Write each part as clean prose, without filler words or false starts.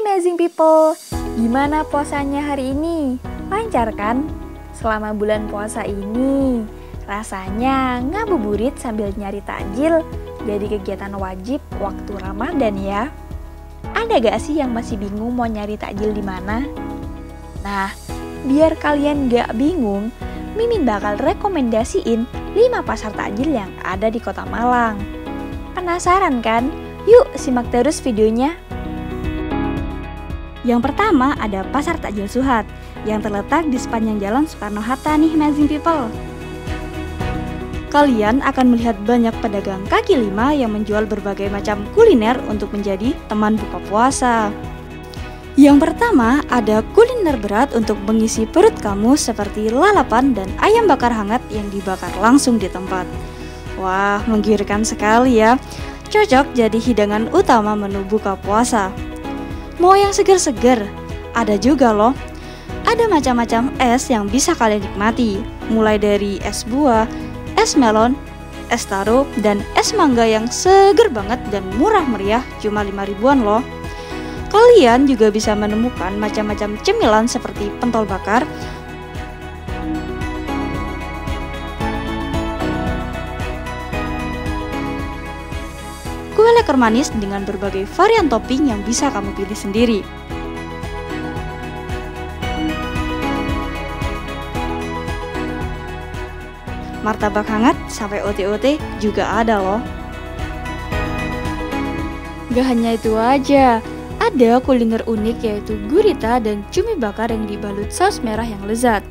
amazing people, gimana puasanya hari ini? Lancar kan? Selama bulan puasa ini, rasanya ngabuburit sambil nyari takjil jadi kegiatan wajib waktu Ramadan ya. Ada gak sih yang masih bingung mau nyari takjil di mana? Nah, biar kalian gak bingung, Mimin bakal rekomendasiin 5 pasar takjil yang ada di Kota Malang. Penasaran kan? Yuk simak terus videonya. Yang pertama ada Pasar Takjil Suhat yang terletak di sepanjang Jalan Soekarno-Hatta nih amazing people. Kalian akan melihat banyak pedagang kaki lima yang menjual berbagai macam kuliner untuk menjadi teman buka puasa. Yang pertama ada kuliner berat untuk mengisi perut kamu seperti lalapan dan ayam bakar hangat yang dibakar langsung di tempat. Wah, menggiurkan sekali ya. Cocok jadi hidangan utama menu buka puasa. Mau yang seger-seger? Ada juga loh. Ada macam-macam es yang bisa kalian nikmati, mulai dari es buah, es melon, es taro, dan es mangga yang seger banget dan murah meriah, cuma 5 ribuan loh. Kalian juga bisa menemukan macam-macam cemilan seperti pentol bakar, kue leker manis dengan berbagai varian topping yang bisa kamu pilih sendiri. Martabak hangat sampai ote-ote juga ada loh. Gak hanya itu aja, ada kuliner unik yaitu gurita dan cumi bakar yang dibalut saus merah yang lezat.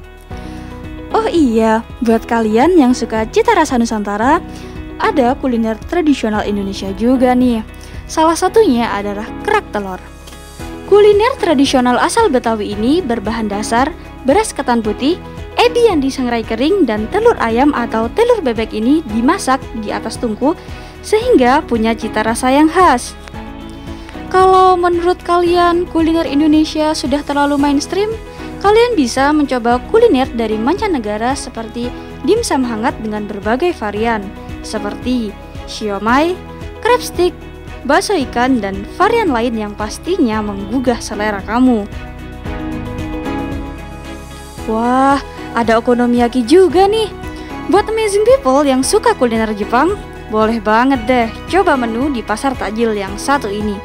Oh iya, buat kalian yang suka cita rasa Nusantara, ada kuliner tradisional Indonesia juga nih. Salah satunya adalah kerak telur. Kuliner tradisional asal Betawi ini berbahan dasar beras ketan putih, ebi yang disangrai kering, dan telur ayam atau telur bebek ini dimasak di atas tungku sehingga punya cita rasa yang khas. Kalau menurut kalian kuliner Indonesia sudah terlalu mainstream, kalian bisa mencoba kuliner dari mancanegara seperti dimsum hangat dengan berbagai varian seperti siomay, crab stick, bakso ikan, dan varian lain yang pastinya menggugah selera kamu. Wah, ada okonomiyaki juga nih. Buat amazing people yang suka kuliner Jepang, boleh banget deh coba menu di pasar takjil yang satu ini.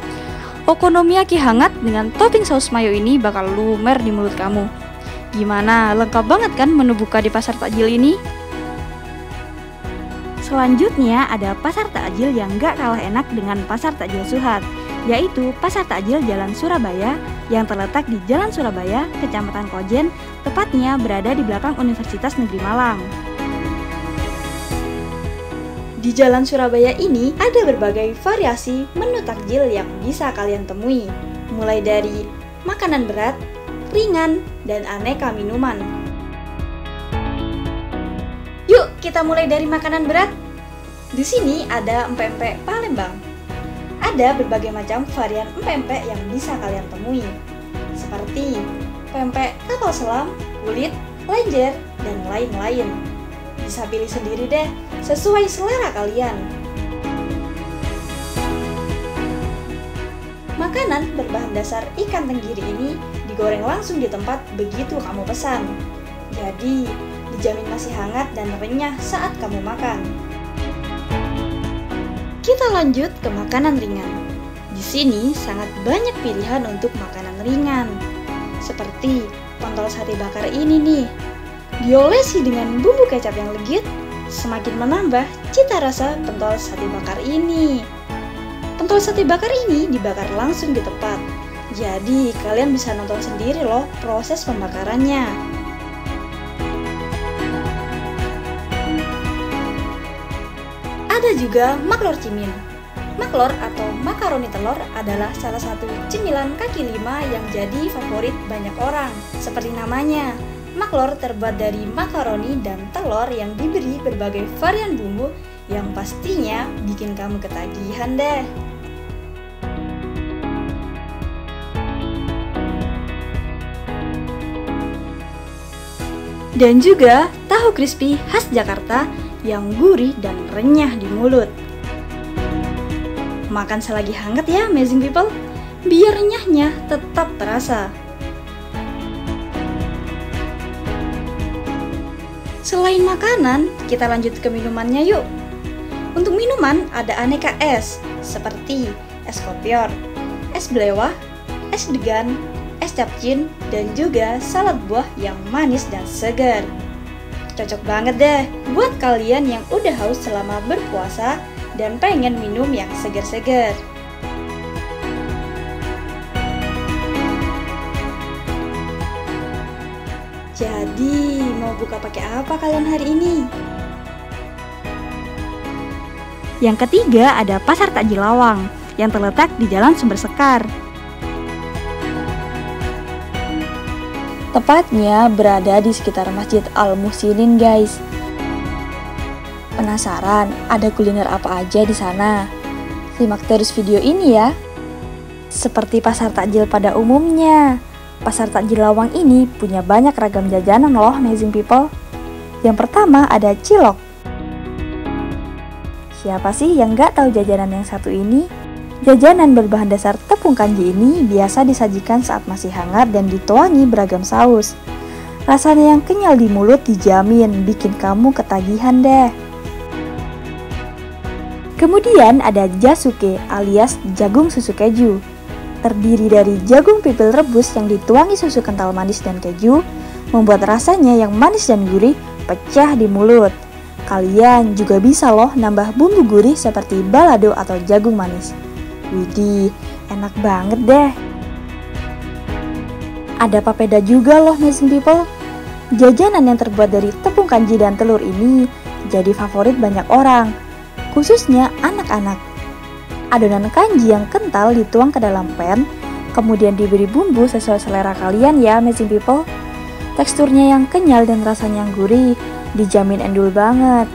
Okonomiyaki hangat dengan topping saus mayo ini bakal lumer di mulut kamu. Gimana, lengkap banget kan menu buka di pasar takjil ini? Selanjutnya ada pasar takjil yang gak kalah enak dengan pasar takjil Suhat, yaitu Pasar Takjil Jalan Surabaya yang terletak di Jalan Surabaya, Kecamatan Kojen, tepatnya berada di belakang Universitas Negeri Malang. Di Jalan Surabaya ini ada berbagai variasi menu takjil yang bisa kalian temui, mulai dari makanan berat, ringan, dan aneka minuman. Yuk kita mulai dari makanan berat. Di sini ada empek-empek Palembang. Ada berbagai macam varian empek-empek yang bisa kalian temui, seperti pempek kapal selam, kulit, lenjer, dan lain-lain. Bisa pilih sendiri deh, sesuai selera kalian. Makanan berbahan dasar ikan tenggiri ini digoreng langsung di tempat begitu kamu pesan. Jadi, dijamin masih hangat dan renyah saat kamu makan. Kita lanjut ke makanan ringan. Di sini sangat banyak pilihan untuk makanan ringan, seperti pentol sate bakar ini nih. Diolesi dengan bumbu kecap yang legit, semakin menambah cita rasa pentol sate bakar ini. Pentol sate bakar ini dibakar langsung di tempat, jadi kalian bisa nonton sendiri loh proses pembakarannya. Ada juga maklor cimin. Maklor atau makaroni telur adalah salah satu cemilan kaki lima yang jadi favorit banyak orang. Seperti namanya, maklor terbuat dari makaroni dan telur yang diberi berbagai varian bumbu yang pastinya bikin kamu ketagihan deh. Dan juga tahu crispy khas Jakarta yang gurih dan renyah di mulut. Makan selagi hangat ya amazing people. biar renyahnya tetap terasa. Selain makanan, kita lanjut ke minumannya yuk. Untuk minuman ada aneka es, seperti es kopior, es belewah, es degan, es capcin, dan juga salad buah yang manis dan segar. Cocok banget deh buat kalian yang udah haus selama berpuasa dan pengen minum yang segar-segar. Jadi, mau buka pakai apa kalian hari ini? Yang ketiga ada Pasar Takjil Lawang yang terletak di Jalan Sumber Sekar. Tepatnya berada di sekitar Masjid Al-Muhsinin, guys. Penasaran ada kuliner apa aja di sana? Simak terus video ini ya. Seperti pasar takjil pada umumnya, Pasar Takjil Lawang ini punya banyak ragam jajanan loh, amazing people. Yang pertama ada cilok. Siapa sih yang nggak tahu jajanan yang satu ini? Jajanan berbahan dasar tepung kanji ini biasa disajikan saat masih hangat dan dituangi beragam saus. Rasanya yang kenyal di mulut dijamin bikin kamu ketagihan deh. Kemudian ada jasuke alias jagung susu keju. Terdiri dari jagung pipil rebus yang dituangi susu kental manis dan keju, membuat rasanya yang manis dan gurih pecah di mulut. Kalian juga bisa loh nambah bumbu gurih seperti balado atau jagung manis. Widih, enak banget deh. Ada papeda juga loh, amazing people. Jajanan yang terbuat dari tepung kanji dan telur ini jadi favorit banyak orang, khususnya anak-anak. Adonan kanji yang kental dituang ke dalam pan, kemudian diberi bumbu sesuai selera kalian ya, amazing people. Teksturnya yang kenyal dan rasanya yang gurih, dijamin endul banget.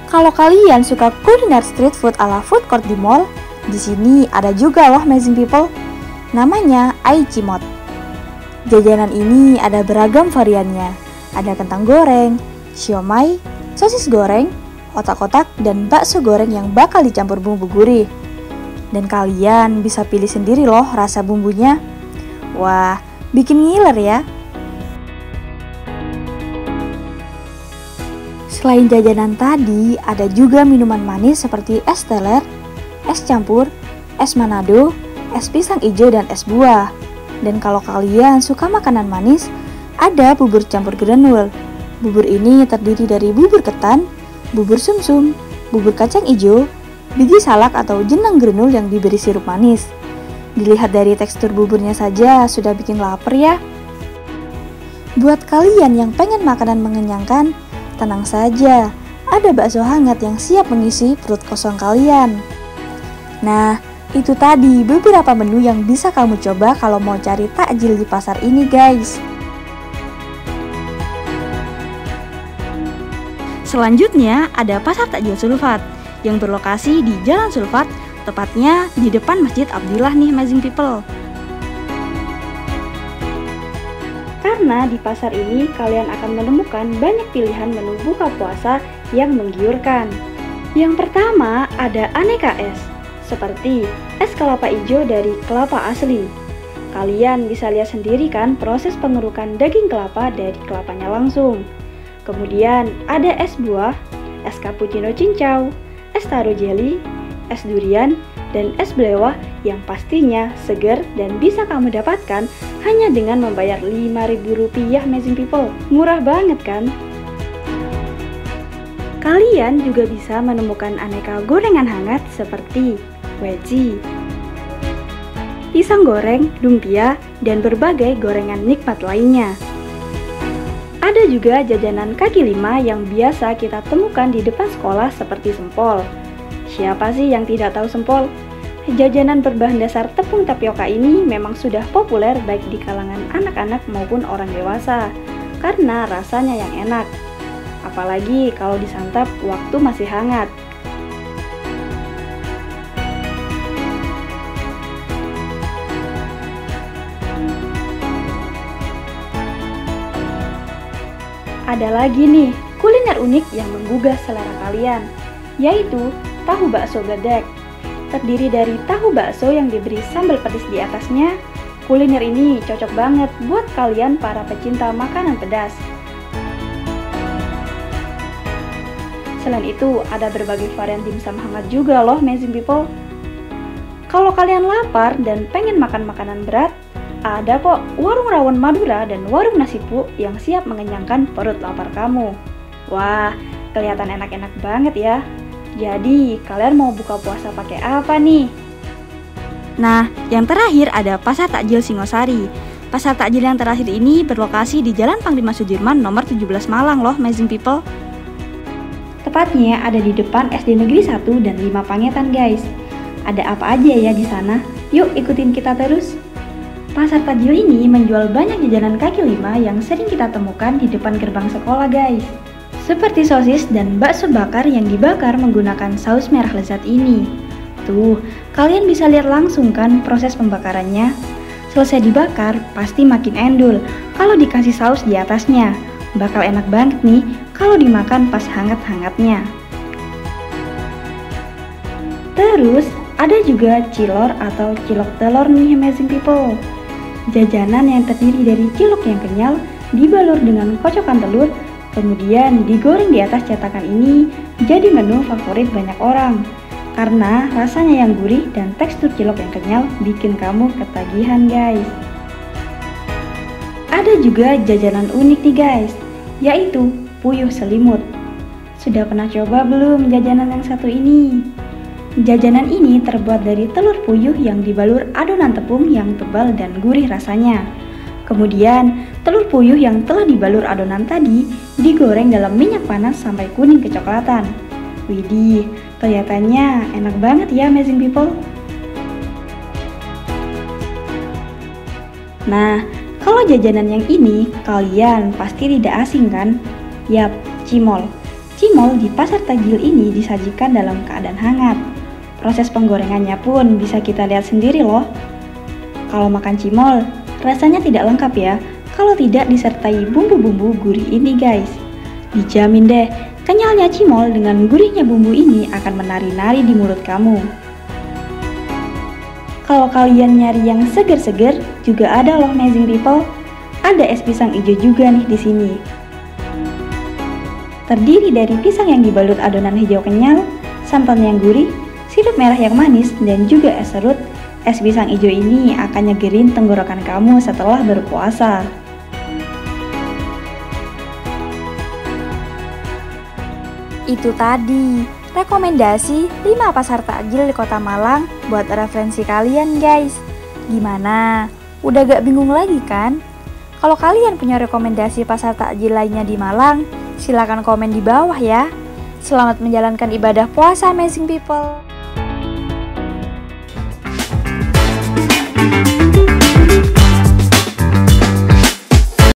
Kalau kalian suka kuliner street food ala food court di mall, di sini ada juga loh, amazing people. Namanya Aichimot. Jajanan ini ada beragam variannya. Ada kentang goreng, siomay, sosis goreng, otak-otak, dan bakso goreng yang bakal dicampur bumbu gurih. Dan kalian bisa pilih sendiri loh rasa bumbunya. Wah, bikin ngiler ya. Selain jajanan tadi, ada juga minuman manis seperti es teler, es campur, es manado, es pisang hijau, dan es buah. Dan kalau kalian suka makanan manis, ada bubur campur granul. Bubur ini terdiri dari bubur ketan, bubur sumsum, bubur kacang hijau, biji salak atau jenang granul yang diberi sirup manis. Dilihat dari tekstur buburnya saja sudah bikin lapar ya. Buat kalian yang pengen makanan mengenyangkan, tenang saja, ada bakso hangat yang siap mengisi perut kosong kalian. Nah, itu tadi beberapa menu yang bisa kamu coba kalau mau cari takjil di pasar ini, guys. Selanjutnya ada Pasar Takjil Sulfat yang berlokasi di Jalan Sulfat, tepatnya di depan Masjid Abdillah nih, amazing people. Karena di pasar ini kalian akan menemukan banyak pilihan menu buka puasa yang menggiurkan. Yang pertama ada aneka es, seperti es kelapa hijau dari kelapa asli. Kalian bisa lihat sendiri kan proses pengerukan daging kelapa dari kelapanya langsung. Kemudian ada es buah, es cappuccino cincau, es taro jelly, es durian, dan es belewah yang pastinya segar dan bisa kamu dapatkan hanya dengan membayar Rp5.000, amazing people. Murah banget kan? Kalian juga bisa menemukan aneka gorengan hangat seperti wedgie, pisang goreng, lumpia, dan berbagai gorengan nikmat lainnya. Ada juga jajanan kaki lima yang biasa kita temukan di depan sekolah seperti sempol. Siapa sih yang tidak tahu sempol? Jajanan berbahan dasar tepung tapioka ini memang sudah populer baik di kalangan anak-anak maupun orang dewasa karena rasanya yang enak. Apalagi kalau disantap waktu masih hangat. Ada lagi nih kuliner unik yang menggugah selera kalian, yaitu tahu bakso gledek. Terdiri dari tahu bakso yang diberi sambal pedas di atasnya. Kuliner ini cocok banget buat kalian para pecinta makanan pedas. Selain itu, ada berbagai varian dimsum hangat juga loh, amazing people. Kalau kalian lapar dan pengen makan makanan berat, ada kok warung rawon Madura dan warung nasi pu yang siap mengenyangkan perut lapar kamu. Wah, kelihatan enak-enak banget ya. Jadi, kalian mau buka puasa pakai apa nih? Nah, yang terakhir ada Pasar Takjil Singosari. Pasar takjil yang terakhir ini berlokasi di Jalan Panglima Sudirman nomor 17 Malang loh, amazing people. Tepatnya ada di depan SD Negeri 1 dan 5 Pangetan guys. Ada apa aja ya di sana? Yuk ikutin kita terus. Pasar takjil ini menjual banyak jajanan kaki lima yang sering kita temukan di depan gerbang sekolah guys. Seperti sosis dan bakso bakar yang dibakar menggunakan saus merah lezat ini. Tuh, kalian bisa lihat langsung kan proses pembakarannya. Selesai dibakar, pasti makin endul kalau dikasih saus di atasnya. Bakal enak banget nih kalau dimakan pas hangat-hangatnya. Terus, ada juga cilor atau cilok telur nih amazing people. Jajanan yang terdiri dari cilok yang kenyal, dibalur dengan kocokan telur, kemudian digoreng di atas cetakan ini jadi menu favorit banyak orang. Karena rasanya yang gurih dan tekstur cilok yang kenyal bikin kamu ketagihan guys. Ada juga jajanan unik nih guys, yaitu puyuh selimut. Sudah pernah coba belum jajanan yang satu ini? Jajanan ini terbuat dari telur puyuh yang dibalur adonan tepung yang tebal dan gurih rasanya. Kemudian, telur puyuh yang telah dibalur adonan tadi digoreng dalam minyak panas sampai kuning kecoklatan. Widih, kelihatannya enak banget ya amazing people. Nah, kalau jajanan yang ini kalian pasti tidak asing kan? Yap, cimol. Cimol di pasar takjil ini disajikan dalam keadaan hangat. Proses penggorengannya pun bisa kita lihat sendiri loh. Kalau makan cimol, rasanya tidak lengkap ya kalau tidak disertai bumbu-bumbu gurih ini guys. Dijamin deh, kenyalnya cimol dengan gurihnya bumbu ini akan menari-nari di mulut kamu. Kalau kalian nyari yang seger-seger, juga ada loh amazing people. Ada es pisang hijau juga nih di sini. Terdiri dari pisang yang dibalut adonan hijau kenyal, santan yang gurih, sirup merah yang manis, dan juga es serut. Es pisang hijau ini akan nyegerin tenggorokan kamu setelah berpuasa. Itu tadi rekomendasi 5 pasar takjil di Kota Malang buat referensi kalian guys. Gimana? Udah gak bingung lagi kan? Kalau kalian punya rekomendasi pasar takjil lainnya di Malang, silakan komen di bawah ya. Selamat menjalankan ibadah puasa amazing people.